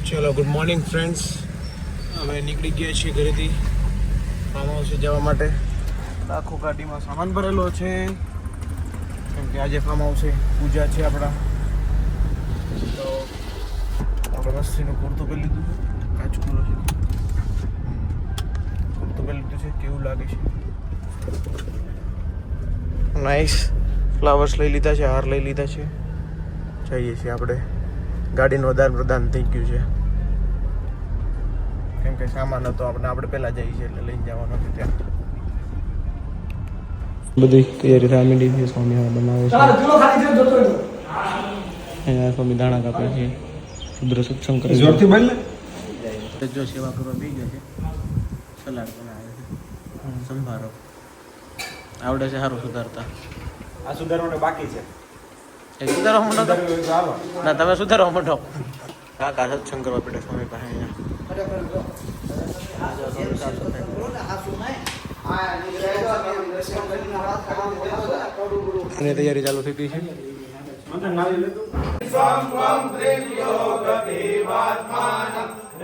ચલો good morning friends, અમે નીકળી ગયા છીએ ઘરેથી ફાર્મ હાઉસે જવા માટે. આખો ગાડીમાં સામાન ભરેલો છે કેમ કે આજે ફાર્મ હાઉસે પૂજા છે આપણા. તો આપણે મસ્તીનું કુર્તું પહેરી લીધું છે, કાચકુલો છે, કુર્તું પહેરી લીધું છે. કેવું લાગે છે? નાઇસ. ફ્લાવર્સ લઈ લીધા છે, હાર લઈ લીધા છે. જઈએ છીએ આપણે. ગાડીનું આદાન પ્રદાન થઈ ગયું છે કેમ કે સામાન હતો આપણે પહેલા જઈએ છીએ એટલે લઈને જવાનો છે ત્યાં. બધી તૈયારી થવા માંડી છે. સ્વામી બનાવે છે, અહીંયા સ્વામી દાણા કાપે છે, રુદ્ર સત્સંગ કરે છે. જો સેવા કરવા બી ગયો છે, સલાડ બનાવે છે, સંભારો આવડે છે સારું સુધારતા. આ સુધારવાનું બાકી છે. સુધારો મોટો ના, તમે સુધારો મોટો. કાકા સત્સંગ કરવા પડે સ્વામી પાસે અને તૈયારી ચાલુ થઈ ગઈ છે.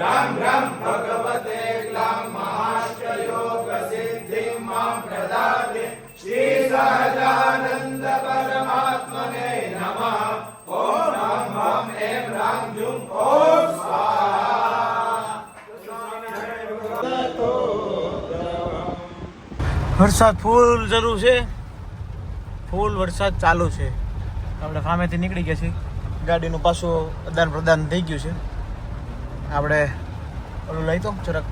રામ રામ ભગવતે ક્લામ મહાષ્ટયોગ સિદ્ધિ મામ પ્રદાતે શ્રી સહજાનંદ પરમાત્મને નમઃ. ઓમ રામ રામ એમ રામ જુમ ઓમ સ્વાહા. વરસાદ ફૂલ જરૂર છે, ફૂલ વરસાદ ચાલુ છે. આપણે ફામેથી નીકળી ગયા છીએ, ગાડીનું પાછું આદાન પ્રદાન થઈ ગયું છે. આપણે ઓલું લઈ તો જરાક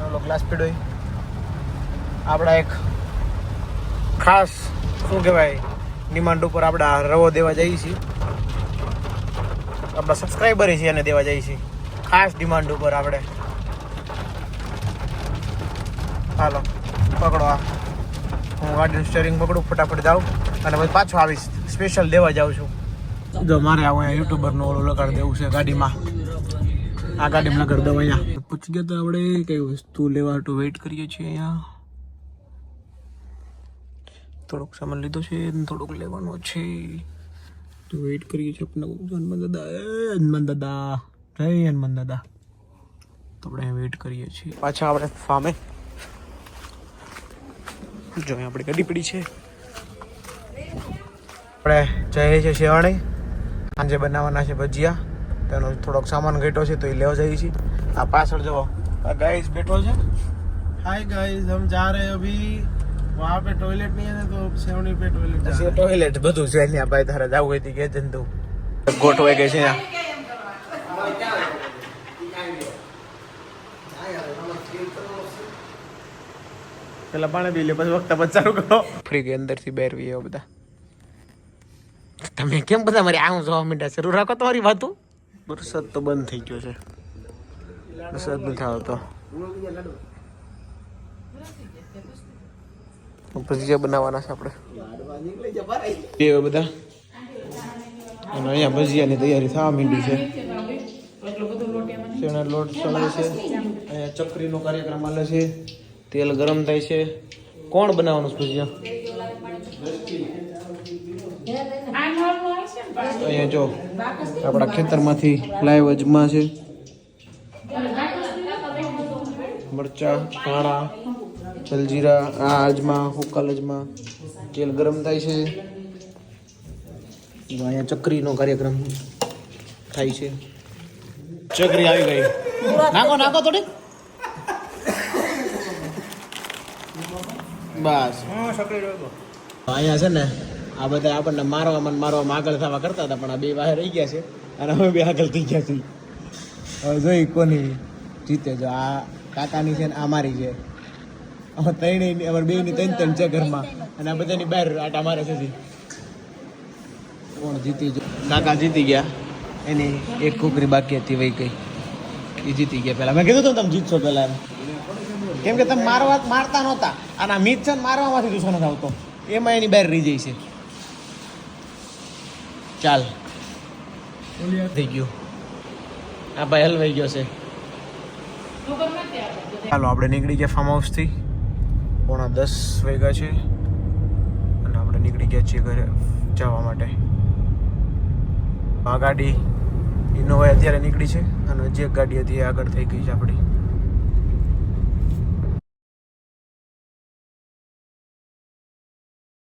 ઓલો ગ્લાસ પીડો આપણા એક ખાસ શું કહેવાય ડિમાન્ડ ઉપર આપણે આ રવો દેવા જઈએ છીએ. આપણા સબસ્ક્રાઈબર છે એને દેવા જઈએ છીએ ખાસ ડિમાન્ડ ઉપર આપણે. હાલો પકડો, આ હું ગાડીનું સ્ટેરિંગ પકડું, ફટાફટ જાઉં અને પછી પાછો આવીશ. સ્પેશિયલ દેવા જાઉં છું. જો મારે આવું અહીંયા યુટ્યુબરનું ઓલું લગાડી દેવું છે ગાડીમાં. આ ગાડીમાં લગાડી દઉં અહીંયા. પૂછી ગયા તો આપણે કઈ વસ્તુ લેવા તો વેઇટ કરીએ છીએ અહીંયા. થોડોક સામાન લીધો છે, થોડુંક લેવાનું છે તો વેઇટ કરીએ છીએ. આપણે હનુમાન દાદા, હનુમાન દાદા, જય હનુમાન દાદા. તો આપણે વેઇટ કરીએ છીએ. પાછા આપણે ફામે જો આપણી ગાડી પડી છે. આપણે જઈએ છીએ શેવાણી. સાંજે બનાવવાના છે ભજીયા. તેનો થોડોક સામાન ઘટ્યો છે તો એ લેવા જઈએ છીએ. આ પાછળ જવો गाइस बैठो છે. हाय गाइस, हम जा रहे हैं अभी. वहाँ पे टॉयलेट नहीं है तो सेवनी पे टॉयलेट है. टॉयलेट બધું છે અહીંયા ભાઈ, તારે જાવું હોય તો કે જંતુ ગોઠવાઈ ગઈ છે પેલા પાણી પી લે પછી વખત ચાલુ કરો. ફ્રી કે અંદર થી બહાર વી બધા. તમે કેમ બધા મારી આવું જોવા માંડ્યા? શરૂ રાખો તમારી વાતો. વરસાદ તો બંધ થઈ ગયો છે, વરસાદ નથી આવતો. ભજીયા બનાવવાના છે આપણે બધા. અને અહીંયા ભજીયાની તૈયારી થવા માંડી છે. શેણા લોટ ચડે છે, અહીંયા ચકરીનો કાર્યક્રમ હાલે છે, તેલ ગરમ થાય છે. કોણ બનાવવાનું છે ભજીયા? અહીંયા જો આપણા ખેતરમાંથી લાઈવ અજમા છે, મરચા, ધાણા, જલજીરા, આ અજમા, હુકલ અજમા. તેલ ગરમ થાય છે. અહીંયા ચકરીનો કાર્યક્રમ થાય છે. ચકરી આવી ગઈ. નાખો નાખો થોડીક બસ. અહીંયા છે ને આ બધા આપણને મારવામાં આગળ થવા કરતા હતા, પણ આ બે બહાર રહી ગયા છે અને અમે બે આગળ થઈ ગયા છીએ. હવે જોઈ કોની જીતે. જો આ કાકાની છે ને આ મારી છે. અમે ત્રણેય અમારે બેની ત્રણ છે ઘરમાં અને આ બધાની બહાર આટા મારે છે. કોણ જીતી? કાકા જીતી ગયા. એની એક કુકરી બાકી હતી વહી ગઈ, એ જીતી ગયા. પહેલા મેં કીધું તમે જીતશો પહેલા, કેમ કે તમે મારતા નહોતા અને આ મીત છે મારવામાંથી દુસો નથી આવતો, એમાં એની બહાર રહી જાય છે. ચાલ થઈ ગયું. આ ભાઈ હલવાઈ ગયો છે. ચાલો આપણે નીકળી ગયા ફાર્મ હાઉસથી. 9:30 વાગ્યા છે અને આપણે નીકળી ગયા છીએ ઘરે જવા માટે. આ ગાડી ઇનોવા અત્યારે નીકળી છે અને જે ગાડી હતી એ આગળ થઈ ગઈ છે આપણી.